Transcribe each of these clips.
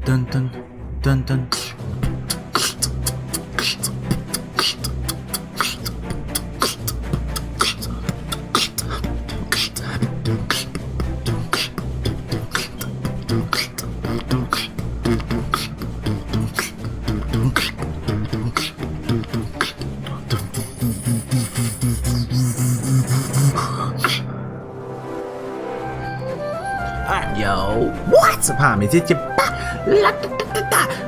dun dun dun dun. Yo, what's up, homies? It's your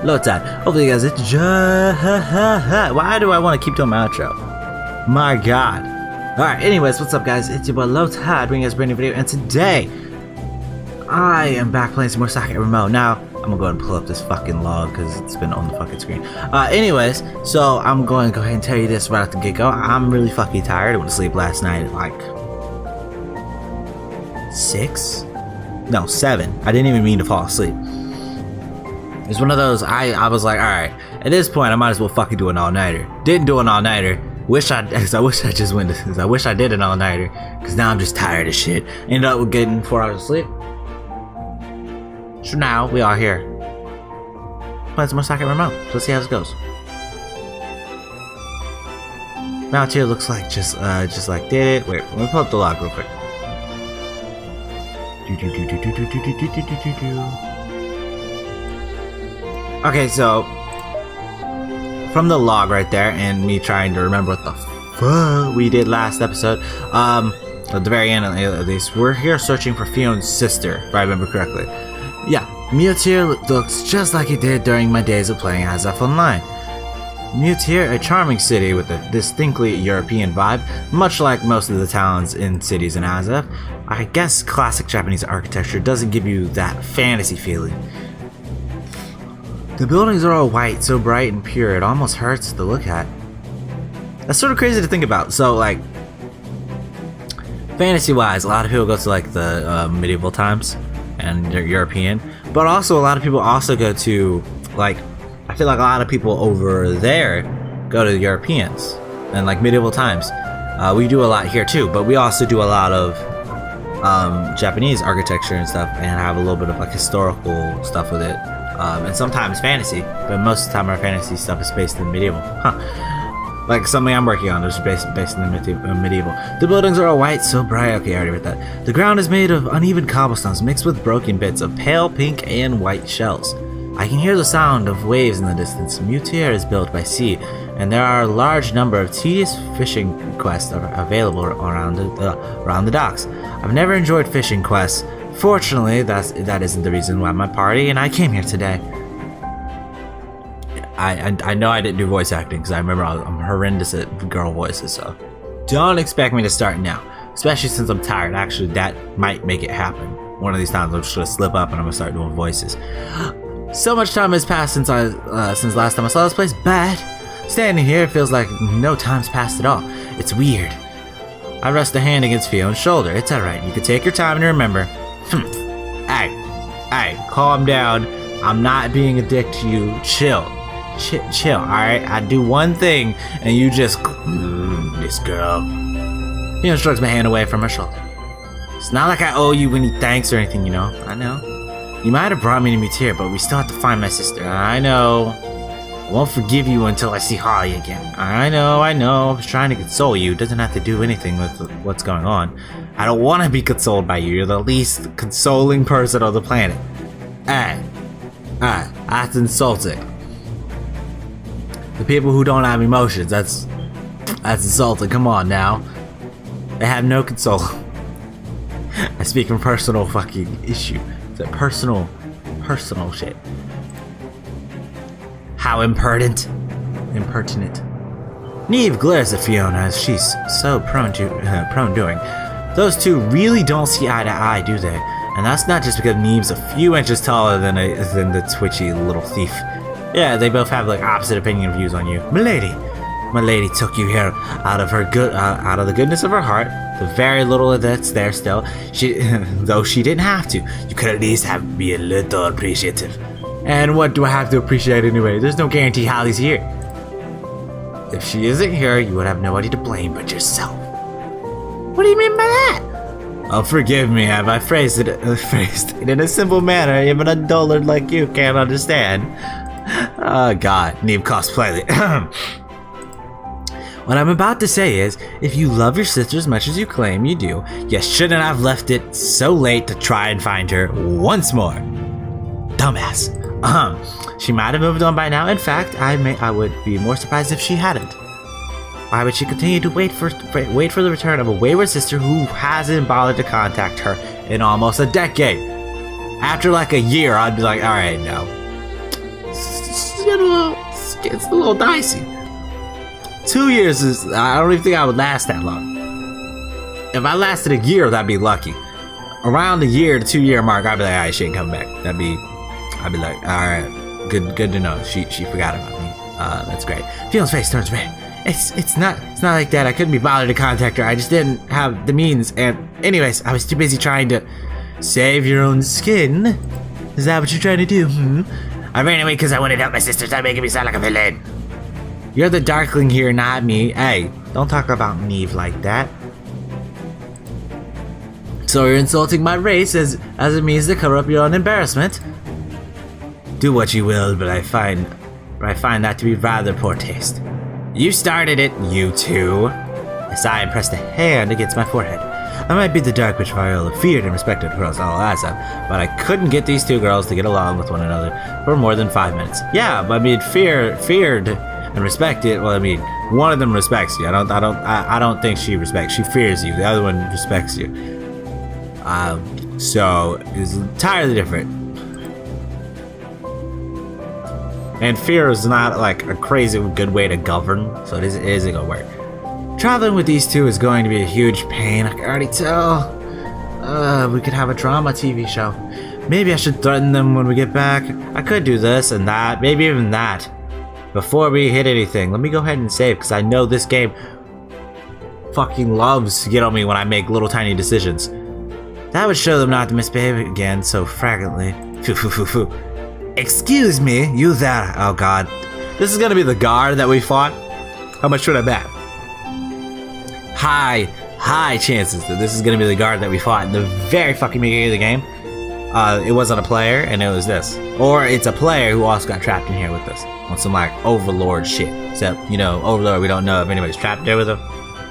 LowTide. Hopefully, you guys enjoy. Why do I want to keep doing my outro? My God. Alright, anyways, what's up, guys? It's your boy LowTide bringing us a brand new video, and today I am back playing some more Sakura MMO. Now, I'm gonna go ahead and pull up this fucking log because it's been on the fucking screen. Anyways, so I'm going to go ahead and tell you this right out the get-go. I'm really fucking tired. I went to sleep last night at like 6? No, 7. I didn't even mean to fall asleep. It's one of those, I was like, alright, at this point I might as well fucking do an all-nighter. Didn't do an all-nighter. I wish I did an all-nighter, because now I'm just tired of shit. Ended up with getting 4 hours of sleep. So now we are here playing some more Sakura MMO. Let's see how this goes. Mount here looks like just like did it. Wait, let me pull up the log real quick. Okay, so from the log right there, and me trying to remember what the fuck we did last episode, at the very end at least, we're here searching for Fion's sister, if I remember correctly. Yeah, Mutir looks just like it did during my days of playing Azef Online. Mutir, a charming city with a distinctly European vibe, much like most of the towns in cities in Azef. I guess classic Japanese architecture doesn't give you that fantasy feeling. The buildings are all white, so bright and pure, it almost hurts to look at. That's sort of crazy to think about. So, like, fantasy-wise, a lot of people go to, like, the medieval times, and they're European. But also, a lot of people also go to, like, I feel like a lot of people over there go to the Europeans and like medieval times. We do a lot here too, but we also do a lot of Japanese architecture and stuff, and have a little bit of like historical stuff with it, and sometimes fantasy. But most of the time, our fantasy stuff is based in medieval. Like something I'm working on is based in the medieval. The buildings are all white, so bright. Okay, I already read that. The ground is made of uneven cobblestones mixed with broken bits of pale pink and white shells. I can hear the sound of waves in the distance. Mutir is built by sea, and there are a large number of tedious fishing quests available around the docks. I've never enjoyed fishing quests. Fortunately, that isn't the reason why my party and I came here today. I know I didn't do voice acting because I remember I'm horrendous at girl voices, so don't expect me to start now, especially since I'm tired. Actually, that might make it happen. One of these times I'm just gonna slip up and I'm gonna start doing voices. So much time has passed since last time I saw this place, but standing here, it feels like no time's passed at all. It's weird. I rest a hand against Fion's shoulder. It's alright, you can take your time and remember. Hey, calm down. I'm not being a dick to you. Chill, alright? I do one thing, and you just, this girl. Fion shrugs my hand away from her shoulder. It's not like I owe you any thanks or anything, you know? I know. You might have brought me to Mutir, but we still have to find my sister. I know. I won't forgive you until I see Holly again. I know. I was trying to console you. It doesn't have to do anything with what's going on. I don't want to be consoled by you. You're the least consoling person on the planet. That's insulting. The people who don't have emotions, that's insulting. Come on now. They have no console. I speak from personal fucking issue. Personal shit. How impertinent. Neve glares at Fiona as she's so prone doing. Those two really don't see eye to eye, do they? And that's not just because Neve's a few inches taller than the twitchy little thief. Yeah, they both have like opposite opinion views on you. My lady took you here out of the goodness of her heart. The very little that's there still. Though she didn't have to. You could at least be a little appreciative. And what do I have to appreciate anyway? There's no guarantee Holly's here. If she isn't here, you would have nobody to blame but yourself. What do you mean by that? Oh, forgive me, have I phrased it in a simple manner even a dullard like you can't understand? Oh god, Neve cosplay. What I'm about to say is, if you love your sister as much as you claim you do, you shouldn't have left it so late to try and find her once more. Dumbass. She might have moved on by now. In fact, I would be more surprised if she hadn't. Why would she continue to wait for the return of a wayward sister who hasn't bothered to contact her in almost a decade? After like a year, I'd be like, all right, no. It's a little dicey. 2 years is, I don't even think I would last that long. If I lasted a year, that'd be lucky. Around the year to 2 year mark, I'd be like, all right, she ain't coming back. I'd be like, all right, good to know. She forgot about me. That's great. Fion's face turns red. It's not like that. I couldn't be bothered to contact her. I just didn't have the means. And anyways, I was too busy trying to save your own skin. Is that what you're trying to do? I ran away because I wanted to help my sister. Stop making me sound like a villain. You're the Darkling here, not me. Hey, don't talk about Neve like that. So you're insulting my race as a means to cover up your own embarrassment? Do what you will, but I find that to be rather poor taste. You started it, you two. I sighed and pressed a hand against my forehead. I might be the Dark Witch Viola, feared and respected across all Azap, but I couldn't get these two girls to get along with one another for more than 5 minutes. Yeah, but I mean, feared and respected. Well, I mean, one of them respects you. I don't think she respects. She fears you. The other one respects you. So it's entirely different. And fear is not like a crazy good way to govern, so it isn't gonna work. Traveling with these two is going to be a huge pain, I can already tell. We could have a drama TV show. Maybe I should threaten them when we get back. I could do this and that, maybe even that. Before we hit anything, let me go ahead and save, because I know this game fucking loves to get on me when I make little tiny decisions. That would show them not to misbehave again so fragrantly. Excuse me, you there. Oh god. This is gonna be the guard that we fought? How much should I bet? High chances that this is gonna be the guard that we fought in the very fucking beginning of the game. It wasn't a player, and it was this. Or it's a player who also got trapped in here with us. On some like Overlord shit. Except, you know, Overlord, we don't know if anybody's trapped there with him.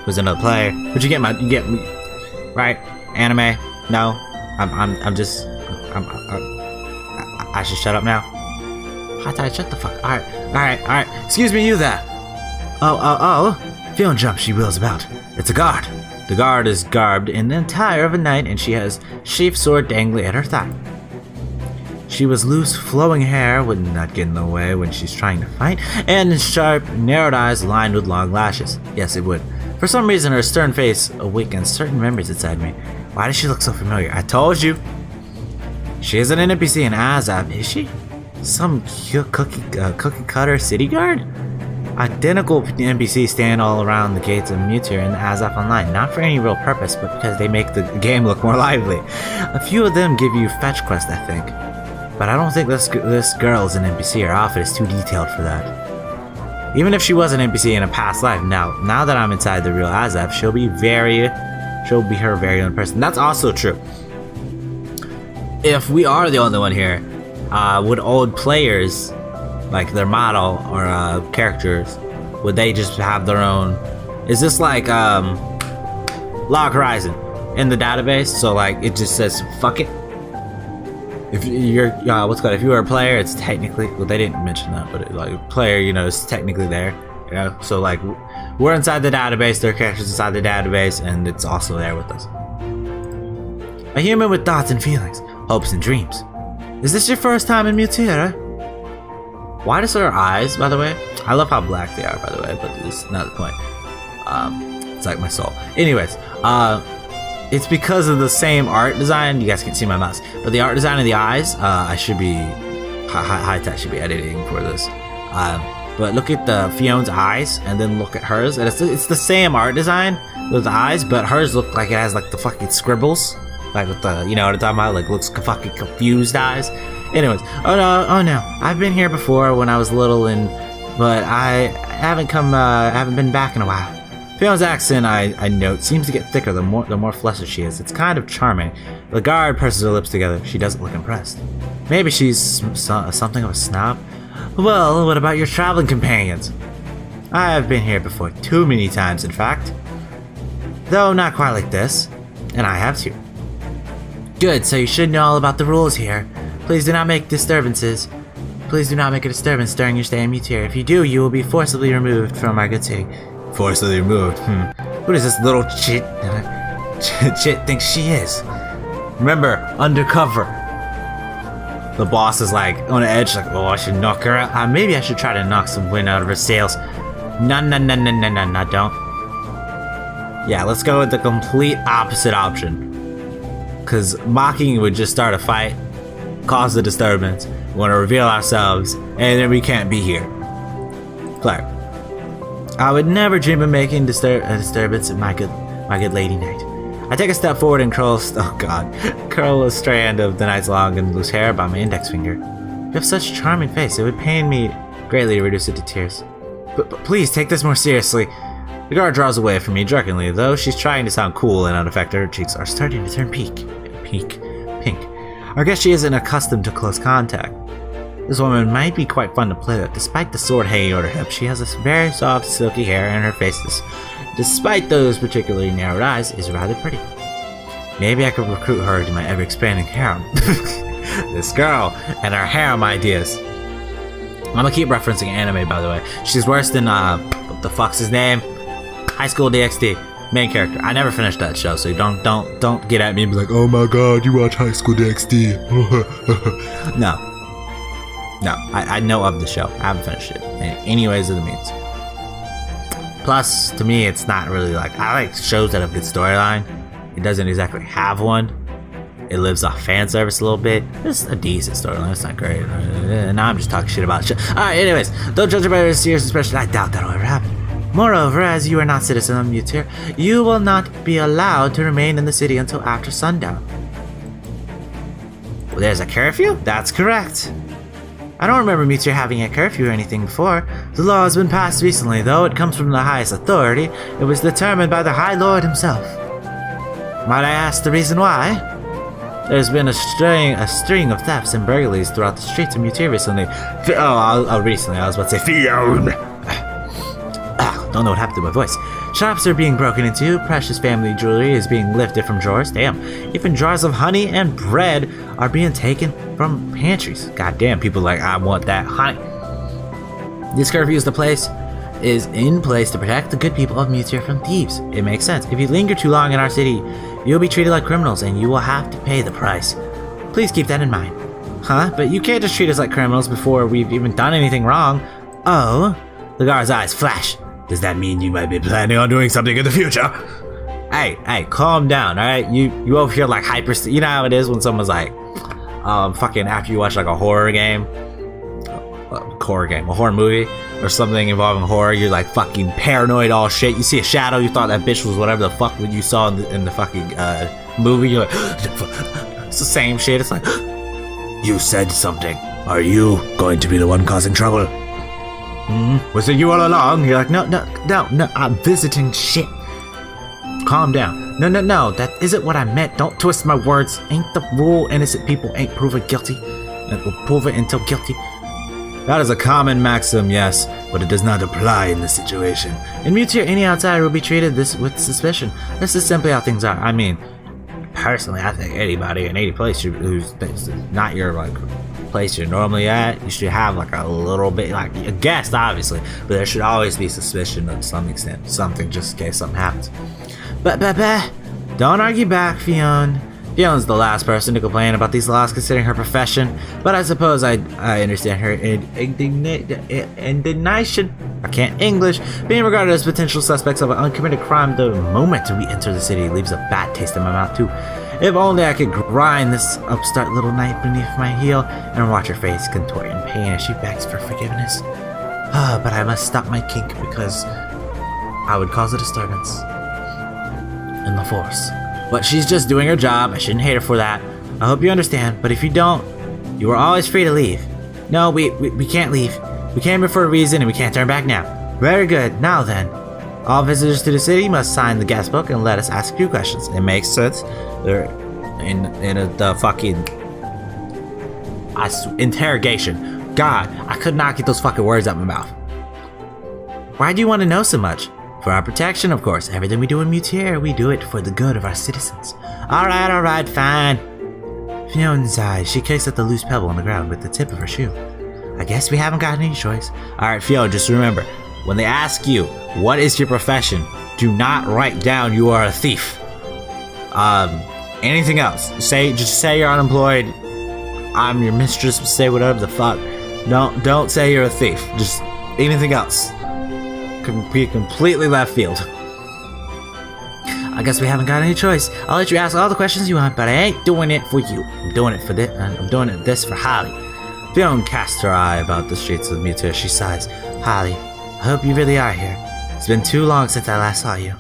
It was another player. But you get me, right? Anime? No? I should shut up now. LowTide, shut the fuck. Alright. Excuse me, you there. Oh. Fion jumps, she wheels about. It's a guard. The guard is garbed in the attire of a knight, and she has sheath sword dangling at her thigh. She was loose, flowing hair would not get in the way when she's trying to fight, and sharp, narrowed eyes lined with long lashes. Yes, it would. For some reason, her stern face awakens certain memories inside me. Why does she look so familiar? I told you. She isn't an NPC in Azap, is she? Some cookie cutter city guard? Identical NPCs stand all around the gates of Mutir in Azap Online, not for any real purpose, but because they make the game look more lively. A few of them give you fetch quests, I think. But I don't think this girl is an NPC. Her outfit is too detailed for that. Even if she was an NPC in a past life, now that I'm inside the real Azap, she'll be her very own person. That's also true. If we are the only one here, would old players, like their model or characters, would they just have their own? Is this like Log Horizon in the database? So like it just says fuck it. If you're if you were a player, it's technically, well, they didn't mention that, but like player, you know, is technically there. You know, so like we're inside the database, their characters inside the database, and it's also there with us. A human with thoughts and feelings, hopes and dreams. Is this your first time in Mutir? Why does her eyes, by the way? I love how black they are, by the way, but it's not the point. It's like my soul. Anyways, it's because of the same art design. You guys can't see my mouse, but the art design of the eyes, I should be high tech should be editing for this. But look at the Fion's eyes, and then look at hers, and it's the same art design with the eyes, but hers look like it has like the fucking scribbles, like with the, you know what I'm talking about, like looks fucking confused eyes. Anyways, oh no, I've been here before when I was little, but I haven't been back in a while. Fion's accent, I note, seems to get thicker the more flustered she is. It's kind of charming. The guard purses her lips together. She doesn't look impressed. Maybe she's something of a snob? Well, what about your traveling companions? I have been here before, too many times, in fact. Though not quite like this. And I have too. Good, so you should know all about the rules here. Please do not make disturbances. Please do not make a disturbance during your stay in Mutier. If you do, you will be forcibly removed from our good city. Forcibly removed? Who does this little chit think she is? Remember, undercover. The boss is like on the edge, like, oh, I should knock her out. Maybe I should try to knock some wind out of her sails. No, don't. Yeah, let's go with the complete opposite option. Because mocking would just start a fight, cause the disturbance, we want to reveal ourselves, and then we can't be here. Clark. I would never dream of making a disturbance at my good lady knight. I take a step forward and curl a strand of the knight's long and loose hair by my index finger. You have such a charming face, it would pain me greatly to reduce it to tears. But please take this more seriously. The guard draws away from me jerkingly, though she's trying to sound cool and unaffected. Her cheeks are starting to turn pink. I guess she isn't accustomed to close contact. This woman might be quite fun to play with. Despite the sword hanging on her hip, she has this very soft, silky hair, and her face is, despite those particularly narrowed eyes, is rather pretty. Maybe I could recruit her to my ever-expanding harem. This girl and her harem ideas. I'm gonna keep referencing anime, by the way. She's worse than, what the fuck's his name? High School DxD. Main character. I never finished that show, so don't get at me and be like, oh my god, you watch High School DxD. No, I know of the show. I haven't finished it. Any ways of the means. Plus, to me, it's not really like, I like shows that have good storyline. It doesn't exactly have one. It lives off fan service a little bit. It's a decent storyline. It's not great. Now I'm just talking shit about shit. Alright, anyways, don't judge her by her serious expression. I doubt that'll ever happen. Moreover, as you are not citizen of Mutier, you will not be allowed to remain in the city until after sundown. Well, there's a curfew? That's correct. I don't remember Mutier having a curfew or anything before. The law has been passed recently, though it comes from the highest authority. It was determined by the High Lord himself. Might I ask the reason why? There's been a string of thefts and burglaries throughout the streets of Mutier recently. Recently, I was about to say Fion. Don't know what happened to my voice. Shops are being broken into, precious family jewelry is being lifted from drawers, damn. Even jars of honey and bread are being taken from pantries. Goddamn, people are like, I want that honey. This curfew is in place to protect the good people of Mutier from thieves. It makes sense. If you linger too long in our city, you'll be treated like criminals and you will have to pay the price. Please keep that in mind. Huh? But you can't just treat us like criminals before we've even done anything wrong. Oh? The guard's eyes flash. Does that mean you might be planning on doing something in the future? Hey, calm down, alright? You over here like hyper... You know how it is when someone's like... fucking after you watch like a horror game... a horror movie, or something involving horror, you're like fucking paranoid all shit. You see a shadow, you thought that bitch was whatever the fuck you saw in the fucking movie, you're like... It's the same shit, it's like... You said something. Are you going to be the one causing trouble? Was it you all along? You're like, no, I'm visiting shit. Calm down. No, that isn't what I meant. Don't twist my words. Ain't the rule innocent people ain't proven guilty? And will prove it until guilty. That is a common maxim, yes, but it does not apply in this situation. In Mutier, any outsider will be treated with suspicion. This is simply how things are. I mean, personally, I think anybody in any place who's not your, like, place you're normally at, you should have like a little bit, like a guest obviously, but there should always be suspicion to some extent, something just in case something happens. But don't argue back, Fion. Fion's the last person to complain about these laws considering her profession, but I suppose I understand her indignation. I can't English. Being regarded as potential suspects of an uncommitted crime the moment we enter the city leaves a bad taste in my mouth too. If only I could grind this upstart little knight beneath my heel and watch her face contort in pain as she begs for forgiveness. But I must stop my kink because I would cause a disturbance in the force. But she's just doing her job. I shouldn't hate her for that. I hope you understand, but if you don't, you are always free to leave. No, we can't leave. We came here for a reason and we can't turn back now. Very good. Now then, All visitors to the city must sign the guest book and let us ask you questions. It makes sense. They're in the fucking interrogation. God, I could not get those fucking words out of my mouth. Why do you want to know so much? For our protection, of course. Everything we do in Mutier, we do it for the good of our citizens. Alright, fine. Fion sighs. She kicks at the loose pebble on the ground with the tip of her shoe. I guess we haven't got any choice. Alright, Fion, just remember, when they ask you, what is your profession, do not write down you are a thief. Anything else. Just say you're unemployed. I'm your mistress, say whatever the fuck. Don't say you're a thief. Just anything else. Could be completely left field. I guess we haven't got any choice. I'll let you ask all the questions you want, but I ain't doing it for you. I'm doing it for this. I'm doing this for Holly. Fion casts her eye about the streets of Mutier. She sighs. Holly, I hope you really are here. It's been too long since I last saw you.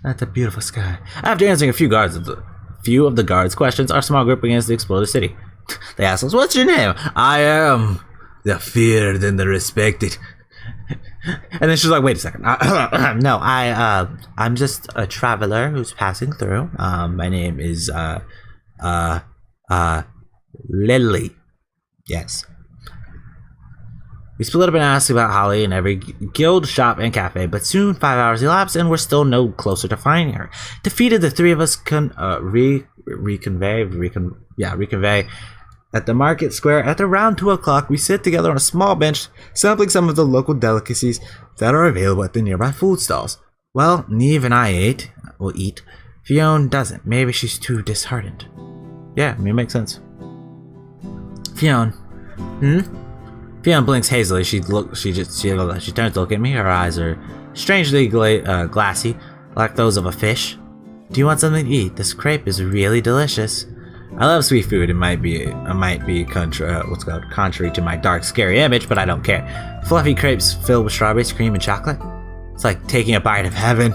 That's a beautiful sky. After answering a few of the guards' questions, our small group begins to explore the city. They ask us, "What's your name?" "I am the feared and the respected." And then she's like, "Wait a second. No, I'm just a traveler who's passing through. My name is Lily." Yes. We split up and asked about Holly in every guild, shop, and cafe, but soon 5 hours elapsed and we're still no closer to finding her. Defeated, the three of us reconvey at the market square. At around 2 o'clock, we sit together on a small bench, sampling some of the local delicacies that are available at the nearby food stalls. Well, Neve and I will eat. Fion doesn't. Maybe she's too disheartened. Yeah, I mean, it makes sense. Fion. Fion blinks hazily. She turns to look at me. Her eyes are strangely glassy, like those of a fish. Do you want something to eat? This crepe is really delicious. I love sweet food. It might be contrary to my dark, scary image, but I don't care. Fluffy crepes filled with strawberries, cream, and chocolate. It's like taking a bite of heaven.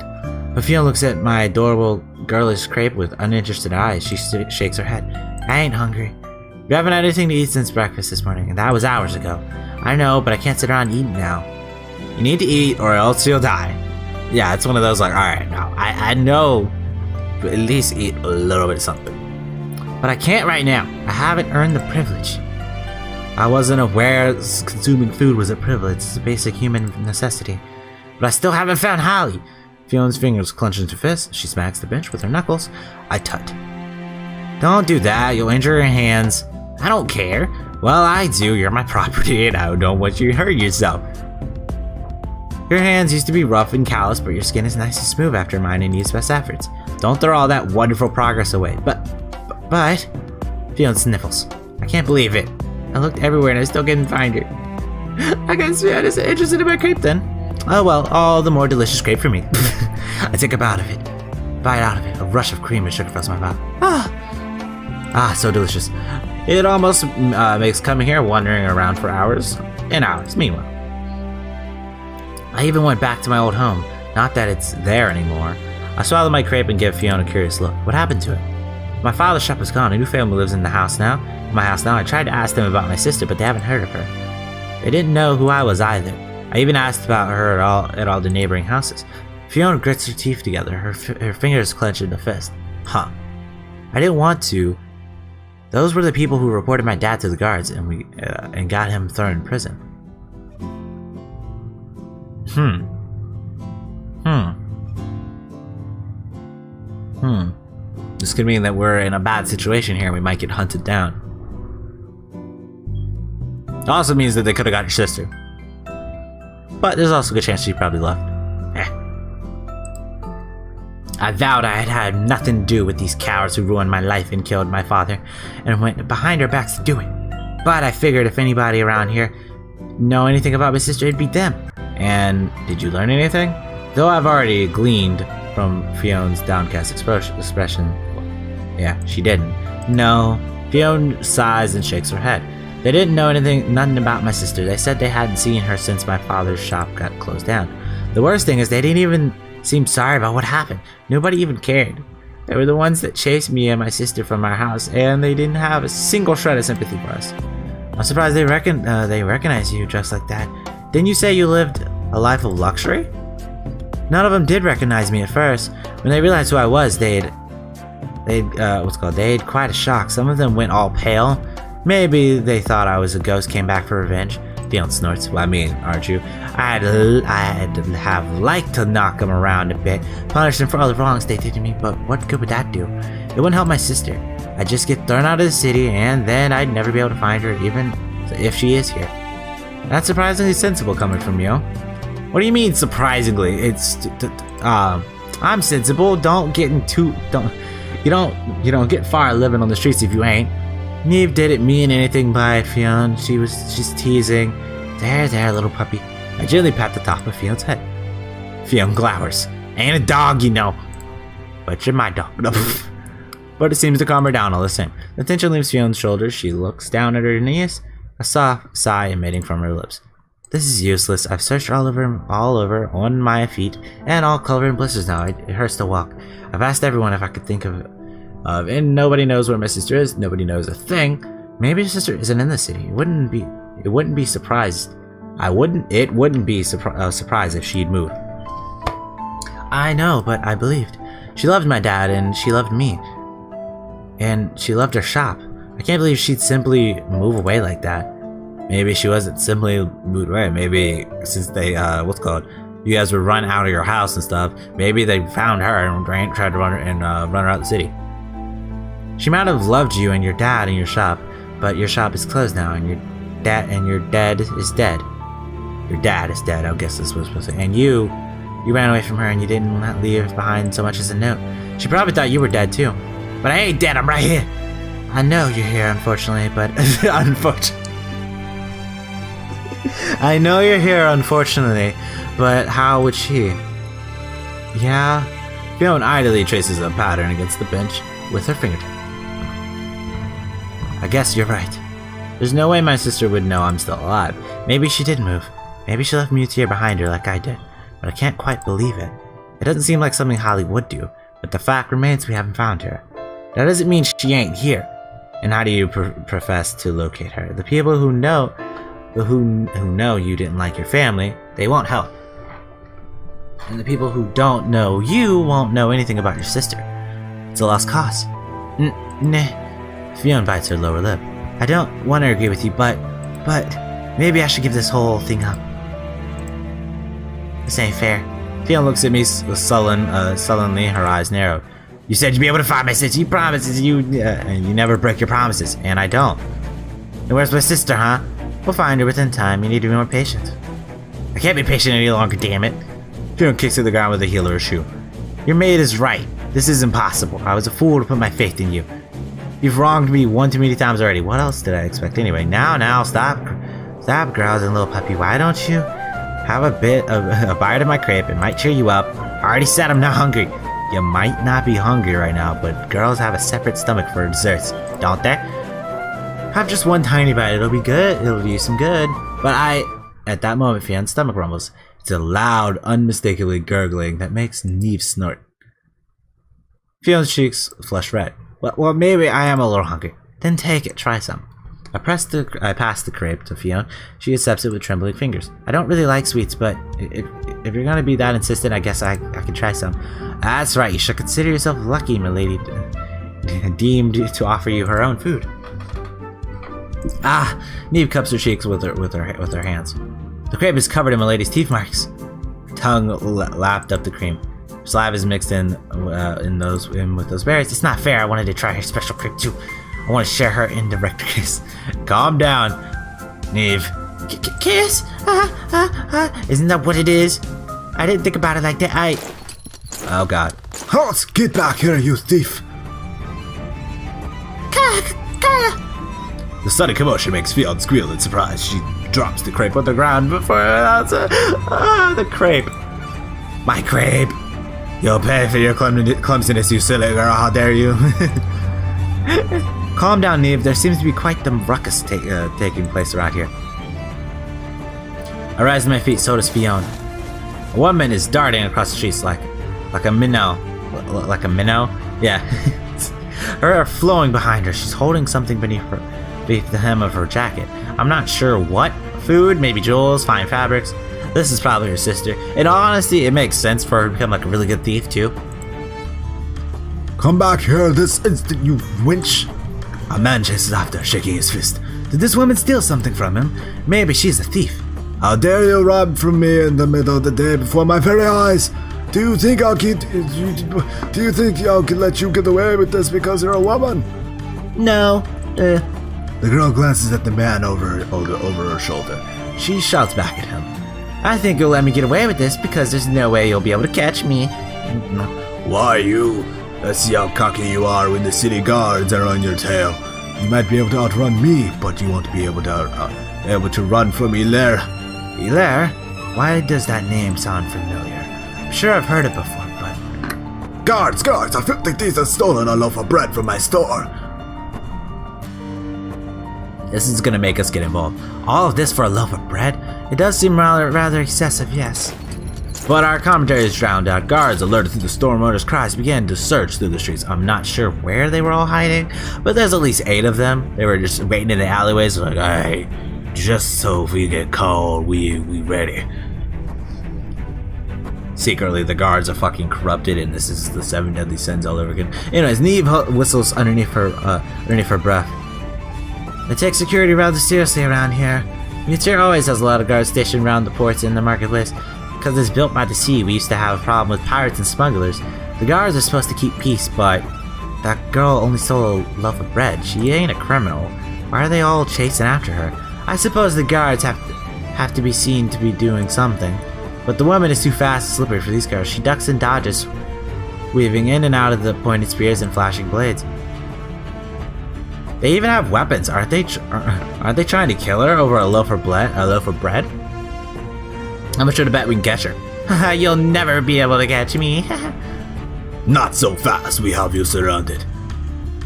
But Fion looks at my adorable, girlish crepe with uninterested eyes. She shakes her head. I ain't hungry. We haven't had anything to eat since breakfast this morning, and that was hours ago. I know, but I can't sit around eating now. You need to eat, or else you'll die. Yeah, it's one of those like, alright, no, I know, but at least eat a little bit of something. But I can't right now. I haven't earned the privilege. I wasn't aware consuming food was a privilege. It's a basic human necessity. But I still haven't found Holly. Fion's fingers clench into fists. She smacks the bench with her knuckles. I tut. Don't do that. You'll injure your hands. I don't care. Well, I do. You're my property, and I don't want you to hurt yourself. Your hands used to be rough and callous, but your skin is nice and smooth after mine and Neve's best efforts. Don't throw all that wonderful progress away. But... Fion sniffles. I can't believe it. I looked everywhere and I still couldn't find her. I guess Fion isn't interested in my crepe then. Oh well, all the more delicious crepe for me. I take a bite out of it. A rush of cream and sugar fills my mouth. So delicious. It almost makes coming here wandering around for hours and hours. Meanwhile, I even went back to my old home. Not that it's there anymore. I swallow my crepe and give Fion a curious look. What happened to it? My father's shop is gone. A new family lives in my house now. I tried to ask them about my sister, but they haven't heard of her. They didn't know who I was either. I even asked about her at all the neighboring houses. Fiona grits her teeth together. Her fingers clench in a fist. Huh. I didn't want to. Those were the people who reported my dad to the guards and got him thrown in prison. This could mean that we're in a bad situation here and we might get hunted down. It also means that they could have got your sister. But there's also a good chance she probably left. I vowed I had had nothing to do with these cowards who ruined my life and killed my father, and went behind their backs to do it. But I figured if anybody around here know anything about my sister, it'd be them. And did you learn anything? Though I've already gleaned from Fion's downcast expression. Yeah, she didn't. No. Fion sighs and shakes her head. They didn't know nothing about my sister. They said they hadn't seen her since my father's shop got closed down. The worst thing is they didn't even seem sorry about what happened. Nobody even cared. They were the ones that chased me and my sister from our house, and they didn't have a single shred of sympathy for us. I'm surprised they recognize you dressed like that. Didn't you say you lived A life of luxury? None of them did recognize me at first. When they realized who I was, they'd quite a shock. Some of them went all pale. Maybe they thought I was a ghost came back for revenge. Fion snorts. Well, I mean, aren't you? I'd have liked to knock them around a bit, punish them for all the wrongs they did to me, but what good would that do? It wouldn't help my sister. I'd just get thrown out of the city, and then I'd never be able to find her, even if she is here. That's surprisingly sensible coming from you. What do you mean, surprisingly? I'm sensible. You don't get far living on the streets if you ain't. Neve didn't mean anything by it, Fion. She's teasing. There, little puppy. I gently pat the top of Fion's head. Fion glowers. Ain't a dog, you know. But you're my dog. But it seems to calm her down all the same. The tension leaves Fion's shoulders. She looks down at her knees, a soft sigh emitting from her lips. This is useless. I've searched all over, on my feet, and all covered in blisters now. It hurts to walk. I've asked everyone if I could think of, and nobody knows where my sister is. Nobody knows a thing. Maybe your sister isn't in the city. It wouldn't be surprised. It wouldn't be surprised if she'd moved. I know, but I believed. She loved my dad, and she loved me. And she loved her shop. I can't believe she'd simply move away like that. Maybe she wasn't simply moved away. Maybe since they, you guys would run out of your house and stuff, maybe they found her and tried to run her out of the city. She might have loved you and your dad and your shop, but your shop is closed now, and your dad is dead. Your dad is dead, I guess that's what I'm supposed to say. And you ran away from her and you didn't leave behind so much as a note. She probably thought you were dead too. But I ain't dead, I'm right here. I know you're here, unfortunately, but I know you're here, unfortunately, but how would she? Yeah? Fion idly traces a pattern against the bench with her fingertip. I guess you're right. There's no way my sister would know I'm still alive. Maybe she did move. Maybe she left Mutier behind her like I did, but I can't quite believe it. It doesn't seem like something Holly would do, but the fact remains we haven't found her. That doesn't mean she ain't here. And how do you profess to locate her? The people who know you didn't like your family, they won't help. And the people who don't know you won't know anything about your sister. It's a lost cause. Nah. Fion bites her lower lip. I don't want to agree with you, but maybe I should give this whole thing up. This ain't fair. Fion looks at me sullenly, her eyes narrow. You said you'd be able to find my sister. You promised you never break your promises, and I don't. And where's my sister, huh? We'll find her within time. You need to be more patient. I can't be patient any longer, damn it. Fion kicks at the ground with the heel of her shoe. Your maid is right. This is impossible. I was a fool to put my faith in you. You've wronged me one too many times already. What else did I expect anyway? Now, stop grousing, little puppy. Why don't you have a bite of my crepe? It might cheer you up. I already said I'm not hungry. You might not be hungry right now, but girls have a separate stomach for desserts, don't they? Have just one tiny bite. It'll be good. It'll do you some good. But at that moment, Fion's stomach rumbles. It's a loud, unmistakably gurgling that makes Neve snort. Fion's cheeks flush red. Well, maybe I am a little hungry. Then take it. Try some. I pass the crepe to Fion. She accepts it with trembling fingers. I don't really like sweets, but if you're gonna be that insistent, I guess I could try some. That's right. You should consider yourself lucky, milady, deemed to offer you her own food. Neve cups her cheeks with her hands. The crepe is covered in milady's teeth marks. Her tongue lapped up the cream. Saliva is mixed in with those berries. It's not fair. I wanted to try her special crepe too. I want to share her indirect kiss. Calm down, Neve. Kiss? Isn't that what it is? I didn't think about it like that. Oh God. Halt! Get back here, you thief! The sudden commotion makes Fion squeal in surprise. She drops the crepe on the ground before the crepe. My crepe! You'll pay for your clumsiness, you silly girl. How dare you? Calm down, Neve. There seems to be quite the ruckus taking place around here. I rise to my feet, so does Fion. A woman is darting across the streets like a minnow. Like a minnow? Yeah. Her hair flowing behind her. She's holding something beneath the hem of her jacket. I'm not sure what Food, maybe jewels, fine fabrics. This is probably her sister. In all honesty, it makes sense for her to become like a really good thief too. Come back here this instant, you wench! A man chases after, shaking his fist. Did this woman steal something from him? Maybe she's a thief. How dare you rob from me in the middle of the day before my very eyes? Do you think I'll let you get away with this because you're a woman? No. The girl glances at the man over her shoulder. She shouts back at him. I think you'll let me get away with this because there's no way you'll be able to catch me. Why you? Let's see how cocky you are when the city guards are on your tail. You might be able to outrun me, but you won't be able to run from Hilaire. Hilaire? Why does that name sound familiar? I'm sure I've heard it before, but... Guards! A filthy thief has stolen a loaf of bread from my store. This is gonna make us get involved. All of this for a loaf of bread? It does seem rather excessive, yes. But our commentary is drowned out. Guards, alerted to the storm owner's cries, began to search through the streets. I'm not sure where they were all hiding, but there's at least 8 of them. They were just waiting in the alleyways like, hey, just so if we get called, we ready. Secretly, the guards are fucking corrupted, and this is the 7 deadly sins all over again. Anyways, Neve whistles underneath her breath. They take security rather seriously around here. Mutir always has a lot of guards stationed around the ports and the marketplace. Because it's built by the sea, we used to have a problem with pirates and smugglers. The guards are supposed to keep peace, but that girl only stole a loaf of bread. She ain't a criminal. Why are they all chasing after her? I suppose the guards have to be seen to be doing something. But the woman is too fast and slippery for these guards. She ducks and dodges, weaving in and out of the pointed spears and flashing blades. They even have weapons. Aren't they trying to kill her over a loaf of bread? I'm sure to bet we can catch her. You'll never be able to catch me. Not so fast, we have you surrounded.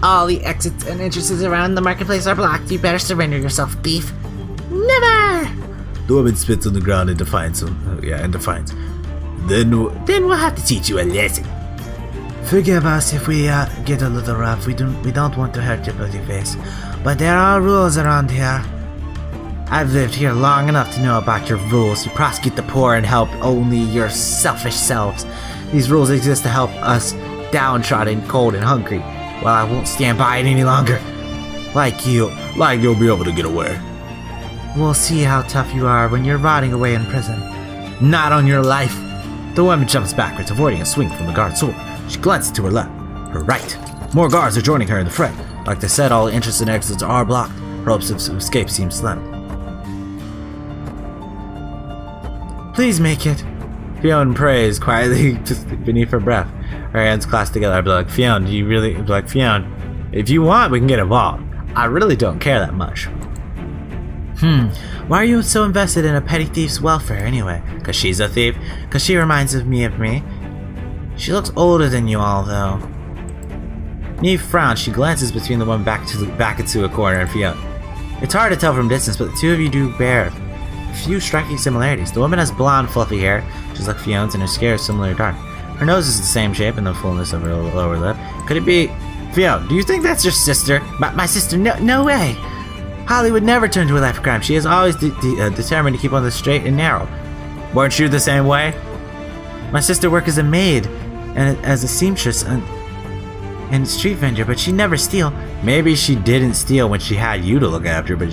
All the exits and entrances around the marketplace are blocked. You better surrender yourself, thief. Never! The woman spits on the ground in defiance. Then we'll have to teach you a lesson. Forgive us if we get a little rough. We don't want to hurt your pretty face. But there are rules around here. I've lived here long enough to know about your rules. You prosecute the poor and help only your selfish selves. These rules exist to help us downtrodden, cold, and hungry. Well, I won't stand by it any longer. Like you'll be able to get away. We'll see how tough you are when you're rotting away in prison. Not on your life. The woman jumps backwards, avoiding a swing from the guard's sword. She glances to her left, her right. More guards are joining her in the fray. Like they said, all entrances and exits are blocked. Hopes of escape seem slim. Please make it. Fion prays quietly, just beneath her breath. Her hands clasped together. I'd be like, Fion, do you really? I'd be like, Fion, if you want, we can get involved. I really don't care that much. Why are you so invested in a petty thief's welfare anyway? Cause she's a thief. Cause she reminds me of me. She looks older than you all, though. Neve frowns. She glances between the woman back into a corner and Fion. It's hard to tell from distance, but the two of you do bear a few striking similarities. The woman has blonde, fluffy hair, just like Fion's, and her scare is similar dark. Her nose is the same shape and the fullness of her lower lip. Could it be... Fion, do you think that's your sister? My sister? No way! Holly would never turn to a life of crime. She is always determined to keep on the straight and narrow. Weren't you the same way? My sister worked as a maid and as a seamstress and street vendor, but she never steal. Maybe she didn't steal when she had you to look after, but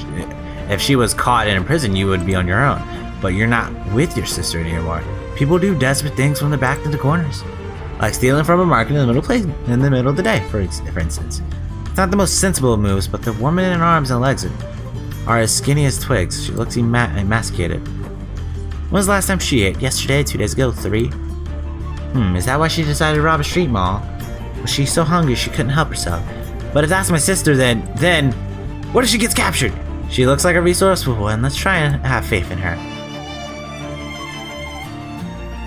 if she was caught and in prison, you would be on your own. But you're not with your sister anymore. People do desperate things when they're backed into corners. Like stealing from a market in the middle of the day, for instance. It's not the most sensible of moves, but the woman in her arms and legs are as skinny as twigs. She looks emaciated. When was the last time she ate? Yesterday, 2 days ago, 3? Is that why she decided to rob a street mall? Was she so hungry she couldn't help herself? But if that's my sister, then what if she gets captured? She looks like a resourceful one. Let's try and have faith in her.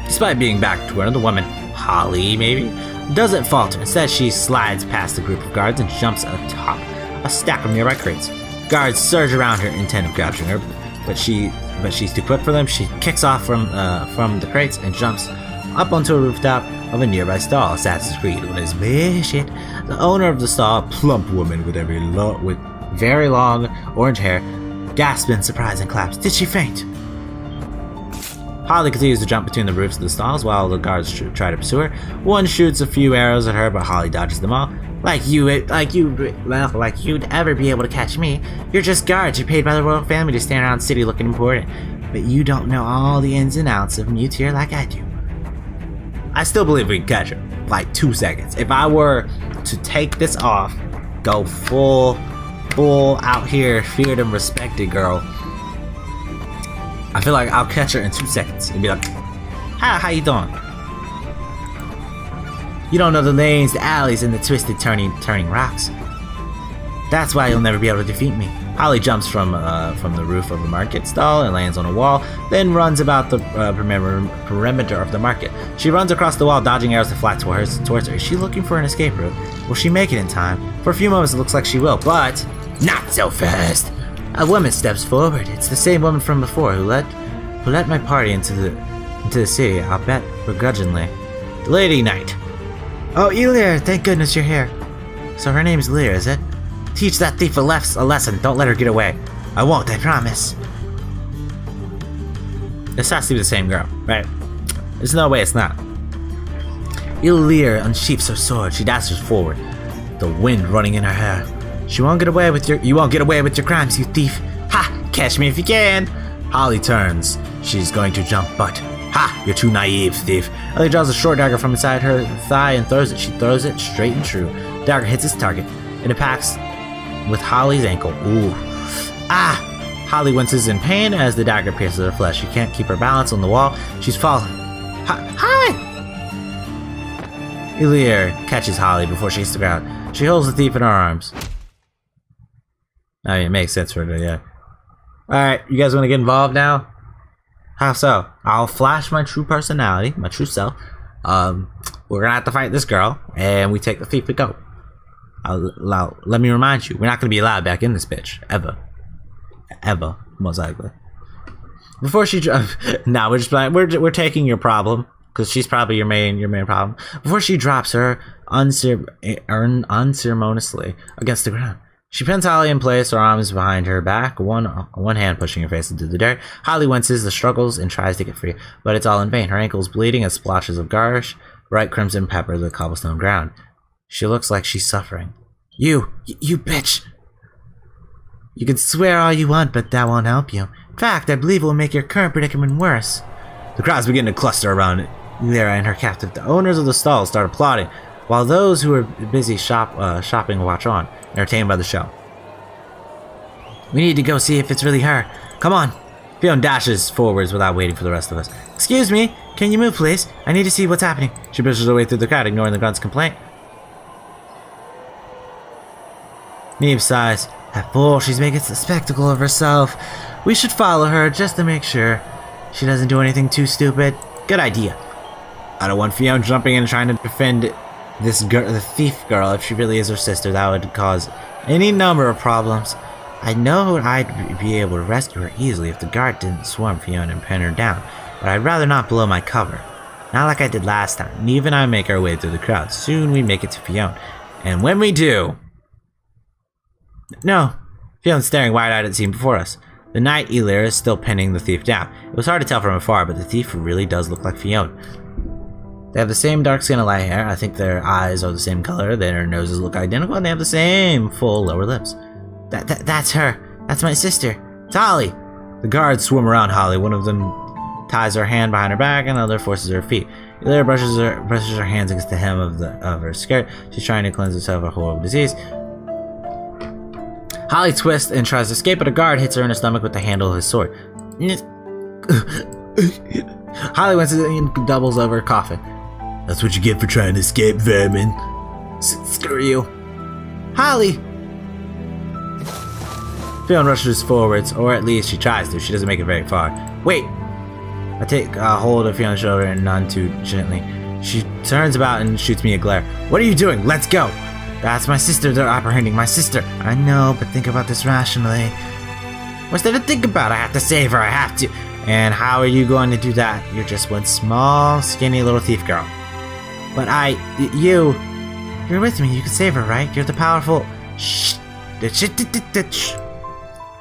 Despite being back to her, the woman, Holly maybe, doesn't falter. Instead, she slides past the group of guards and jumps atop a stack of nearby crates. Guards surge around her, intent of capturing her, but she's too quick for them. She kicks off from the crates and jumps up onto a rooftop of a nearby stall. Assassin's Creed with his bullshit. The owner of the stall, a plump woman with very long orange hair, gasps in surprise and claps. Did she faint? Holly continues to jump between the roofs of the stalls while the guards try to pursue her. One shoots a few arrows at her, but Holly dodges them all. Like you'd ever be able to catch me. You're just guards. You're paid by the royal family to stand around the city looking important. But you don't know all the ins and outs of Mutier like I do. I still believe we can catch her. Like 2 seconds. If I were to take this off, go full out here, feared and respected girl, I feel like I'll catch her in 2 seconds and be like, how you doing? You don't know the lanes, the alleys, and the twisted turning rocks. That's why you'll never be able to defeat me. Holly jumps from the roof of a market stall and lands on a wall, then runs about the perimeter of the market. She runs across the wall, dodging arrows that fly towards her. Is she looking for an escape route? Will she make it in time? For a few moments it looks like she will, but not so fast. A woman steps forward. It's the same woman from before who let my party into the city, I'll bet begrudgingly. Lady Knight. Oh, Elir, thank goodness you're here. So her name's Lear, is it? Teach that thief a lesson. Don't let her get away. I won't, I promise. This has to be the same girl, right? There's no way it's not. Elir unsheaths her sword. She dashes forward, the wind running in her hair. You won't get away with your crimes, you thief. Ha! Catch me if you can! Holly turns. She's going to jump, but ha! You're too naive, thief. Ellie draws a short dagger from inside her thigh and throws it. She throws it straight and true. The dagger hits its target. It impacts with Holly's ankle. Ooh. Ah! Holly winces in pain as the dagger pierces her flesh. She can't keep her balance on the wall. She's falling. Holly! Elir catches Holly before she hits the ground. She holds the thief in her arms. I mean, it makes sense for her, yeah. Alright, you guys want to get involved now? How so? I'll flash my true personality, my true self. We're gonna have to fight this girl, and we take the thief to go. Let me remind you, we're not gonna be allowed back in this bitch. Ever, most likely. Before she nah, we're just we're taking your problem, because she's probably your main problem. Before she drops her unceremoniously against the ground. She pins Holly in place, her arms behind her back, one hand pushing her face into the dirt. Holly winces, struggles, and tries to get free, but it's all in vain. Her ankle's bleeding as splotches of garish, bright crimson pepper the cobblestone ground. She looks like she's suffering. You bitch! You can swear all you want, but that won't help you. In fact, I believe it will make your current predicament worse. The crowds begin to cluster around Lyra and her captive. The owners of the stalls start applauding, while those who are busy shopping watch on, entertained by the show. We need to go see if it's really her. Come on. Fion dashes forwards without waiting for the rest of us. Excuse me, can you move please? I need to see what's happening. She pushes her way through the crowd, ignoring the grunt's complaint. Neve sighs. That fool, she's making a spectacle of herself. We should follow her just to make sure she doesn't do anything too stupid. Good idea. I don't want Fion jumping in and trying to defend this girl, the thief girl. If she really is her sister, that would cause any number of problems. I know I'd be able to rescue her easily if the guard didn't swarm Fion and pin her down, but I'd rather not blow my cover. Not like I did last time. Neve and I make our way through the crowd. Soon we make it to Fion. And when we do... No. Fion's staring wide-eyed at the scene before us. The knight Elir is still pinning the thief down. It was hard to tell from afar, but the thief really does look like Fion. They have the same dark skin and light hair. I think their eyes are the same color. Their noses look identical, and they have the same full lower lips. That's her. That's my sister. It's Holly. The guards swarm around Holly. One of them ties her hand behind her back, and the other forces her feet. Elir brushes her hands against the hem of her skirt. She's trying to cleanse herself of a horrible disease. Holly twists and tries to escape, but a guard hits her in the stomach with the handle of his sword. Holly winces and doubles over, coughing. That's what you get for trying to escape, vermin. Screw you. Holly! Fion rushes forwards, or at least she tries to. She doesn't make it very far. Wait! I take hold of Fion's shoulder and none too gently. She turns about and shoots me a glare. What are you doing? Let's go! That's my sister. They're apprehending my sister. I know, but think about this rationally. What's there to think about? I have to save her. I have to. And how are you going to do that? You're just one small, skinny little thief girl. But you're with me. You can save her, right? You're the powerful... Shh.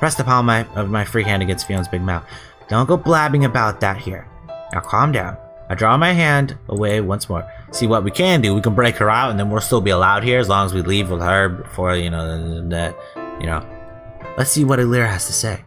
Press the palm of my free hand against Fion's big mouth. Don't go blabbing about that here. Now calm down. I draw my hand away once more. See what we can do. We can break her out, and then we'll still be allowed here as long as we leave with her before Let's see what Illyra has to say.